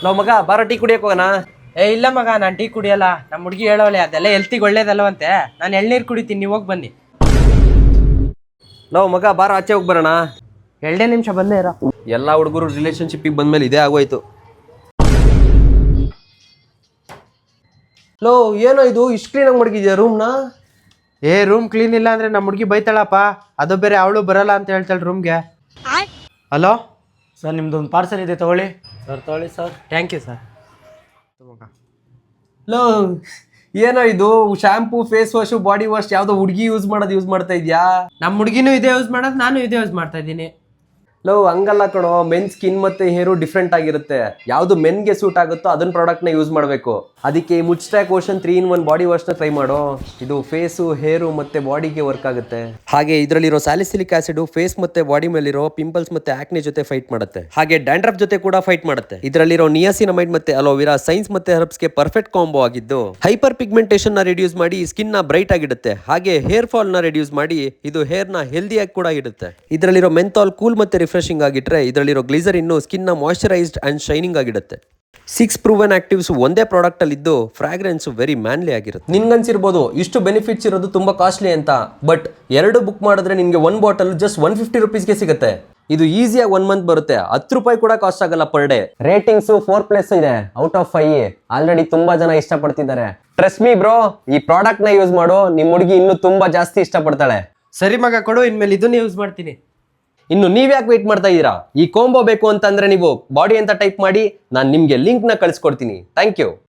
ನಾವು ಮಗ ಬಾರ ಟೀ ಕುಡಿಯಕ್ ಹೋಗೋಣ. ಇಲ್ಲ ಮಗ, ನಾನು ಟೀ ಕುಡಿಯಲ್ಲ. ನಮ್ಮ ಹುಡುಗಿ ಹೇಳೋಳೆ ಅದೆಲ್ಲ ಹೆಲ್ತಿಗೆ ಒಳ್ಳೇದಲ್ವಂತೆ. ನಾನು ಎಳ್ನೀರು ಕುಡಿತೀನಿ, ನೀವು ಹೋಗಿ ಬನ್ನಿ. ನಾವು ಮಗ ಬಾರ ಆಚೆ ಹೋಗಿ ಬರೋಣ. 2 ನಿಮಿಷ ಬಂದೇ ಇರೋ. ಎಲ್ಲ ಹುಡುಗರು ರಿಲೇಶನ್ಶಿಪ್ಪಿಗೆ ಬಂದ್ಮೇಲೆ ಇದೇ ಆಗೋಯ್ತು. ಲೋ ಏನೋ ಇದು ಇಷ್ಟು ಕ್ಲೀನಾಗಿ ಮಡಗಿದ್ಯಾ ರೂಮ್ನ? ರೂಮ್ ಕ್ಲೀನ್ ಇಲ್ಲ ಅಂದ್ರೆ ನಮ್ಮ ಹುಡುಗಿ ಬೈತಾಳಪ್ಪ. ಅದು ಬೇರೆ ಅವಳು ಬರಲ್ಲ ಅಂತ ಹೇಳ್ತಾಳೆ ರೂಮ್ಗೆ. ಹಲೋ ಸರ್, ನಿಮ್ದೊಂದು ಪಾರ್ಸಲ್ ಇದೆ, ತಗೊಳ್ಳಿ. ಸರ್ ತೊಗೊಳ್ಳಿ ಸರ್. Thank you sir. ಲೋ ಏನೋ ಇದು shampoo, face wash, body wash ಯಾವ್ದೋ ಹುಡುಗಿ ಯೂಸ್ ಮಾಡ್ತಾ ಇದ್ಯಾ? ನಮ್ಮ ಹುಡುಗಿನೂ ಇದೇ ಯೂಸ್ ಮಾಡೋದು, ನಾನು ಇದೇ ಯೂಸ್ ಮಾಡ್ತಾ ಇದ್ದೀನಿ. ಲೋ ಹಂಗಲ್ಲ ಕಣೋ, ಮೆನ್ ಸ್ಕಿನ್ ಮತ್ತೆ ಹೇರು ಡಿಫ್ರೆಂಟ್ ಆಗಿರುತ್ತೆ. ಯಾವ್ದು ಮೆನ್ಗೆ ಸೂಟ್ ಆಗುತ್ತೋ ಅದನ್ನ ಪ್ರಾಡಕ್ಟ್ನ ಯೂಸ್ ಮಾಡಬೇಕು. ಅದಕ್ಕೆ ಮುಚ್ಟ್ಯಾಕ್ ಓಷನ್ 3-in-1 ಬಾಡಿ ವಾಶ್ನ ಟ್ರೈ ಮಾಡೋ. ಇದು ಫೇಸು, ಹೇರು ಮತ್ತೆ ಬಾಡಿಗೆ ವರ್ಕ್ ಆಗುತ್ತೆ. ಹಾಗೆ ಇದರಲ್ಲಿರೋ ಸ್ಯಾಲಿಸಿಲಿಕ್ ಆಸಿಡ್ ಫೇಸ್ ಮತ್ತೆ ಬಾಡಿ ಮೇಲಿರೋ ಪಿಂಪಲ್ಸ್ ಮತ್ತೆ ಆಕ್ನೆ ಜೊತೆ ಫೈಟ್ ಮಾಡುತ್ತೆ. ಹಾಗೆ ಡ್ಯಾಂಡ್ರಫ್ ಜೊತೆ ಕೂಡ ಫೈಟ್ ಮಾಡುತ್ತೆ. ಇದರಲ್ಲಿರೋ ನಿಯಾಸಿನಮೈಡ್ ಮತ್ತೆ ಅಲೋವೆರಾ ಸೈನ್ಸ್ ಮತ್ತೆ ಹರ್ಬ್ಸ್ಗೆ ಪರ್ಫೆಕ್ಟ್ ಕಾಂಬೋ ಆಗಿದ್ದು ಹೈಪರ್ ಪಿಗ್ಮೆಂಟೇಷನ್ ನ ರಿಡ್ಯೂಸ್ ಮಾಡಿ ಸ್ಕಿನ್ ನ ಬ್ರೈಟ್ ಆಗಿಡುತ್ತೆ. ಹಾಗೆ ಹೇರ್ ಫಾಲ್ ನ ರಿಡ್ಯೂಸ್ ಮಾಡಿ ಇದು ಹೇರ್ ನ ಹೆಲ್ದಿಯಾಗಿ ಕೂಡ ಇಡುತ್ತೆ. ಇದರಲ್ಲಿರೋ ಮೆಂಥಾಲ್ ಕೂಲ್ ಮತ್ತೆ ರಿಫ್ರೆಶಿಂಗ್ ಆಗಿಟ್ರೆ ಇದರಲ್ಲಿರೋ ಗ್ಲಿಸರಿನ್ ಸ್ಕಿನ್ ನ ಮಾಯಿಶ್ಚರೈಸ್ಡ್ ಅಂಡ್ ಶೈನಿಂಗ್ ಆಗಿಡುತ್ತೆ. 6 ಪ್ರೂವನ್ ಆಕ್ಟಿವ್ಸ್ ಒಂದೇ ಪ್ರಾಡಕ್ಟ್ ಅಲ್ಲಿ ಇದ್ದು ಫ್ರಾಗ್ರೆನ್ಸ್ ವೆರಿ ಮ್ಯಾನ್ಲಿ ಆಗಿರುತ್ತೆ. ನಿನ್ಗನ್ಸಿರ್ಬೋದು ಇಷ್ಟು ಬೆನಿಫಿಟ್ಸ್ ಇರೋದು ತುಂಬಾ ಕಾಸ್ಟ್ಲಿ ಅಂತ, ಬಟ್ 2 ಬುಕ್ ಮಾಡಿದ್ರೆ ನಿನ್ಗೆ 1 ಬಾಟಲ್ ಜಸ್ಟ್ 150 ರುಪೀಸ್ಗೆ ಸಿಗುತ್ತೆ. ಇದು ಈಸಿಯಾಗಿ 1 ಮಂತ್ ಬರುತ್ತೆ. 10 ರೂಪಾಯಿ ಕೂಡ ಕಾಸ್ಟ್ ಆಗಲ್ಲ ಪರ್ ಡೇ. ರೇಟಿಂಗ್ಸ್ 4+ ಇದೆ ಔಟ್ ಆಫ್ 5. ಆಲ್ರೆಡಿ ತುಂಬಾ ಜನ ಇಷ್ಟಪಡ್ತಿದ್ದಾರೆ. ಟ್ರಸ್ಟ್ ಮೀ ಬ್ರೋ, ಈ ಪ್ರಾಡಕ್ಟ್ ನ ಯೂಸ್ ಮಾಡು, ನಿಮ್ ಹುಡುಗಿ ಇನ್ನೂ ತುಂಬಾ ಜಾಸ್ತಿ ಇಷ್ಟಪಡ್ತಾಳೆ. ಸರಿ ಮಗ ಕೊಡು, ಇನ್ಮೇಲೆ ಇದನ್ನ ಯೂಸ್ ಮಾಡ್ತೀನಿ. ಇನ್ನು ನೀವ್ಯಾಕೆ ವೇಟ್ ಮಾಡ್ತಾ ಇದ್ದೀರಾ? ಈ ಕಾಂಬೋ ಬೇಕು ಅಂತಂದ್ರೆ ನೀವು ಬಾಡಿ ಅಂತ ಟೈಪ್ ಮಾಡಿ, ನಾನು ನಿಮ್ಗೆ ಲಿಂಕ್ ನ ಕಳಿಸ್ಕೊಡ್ತೀನಿ. Thank you.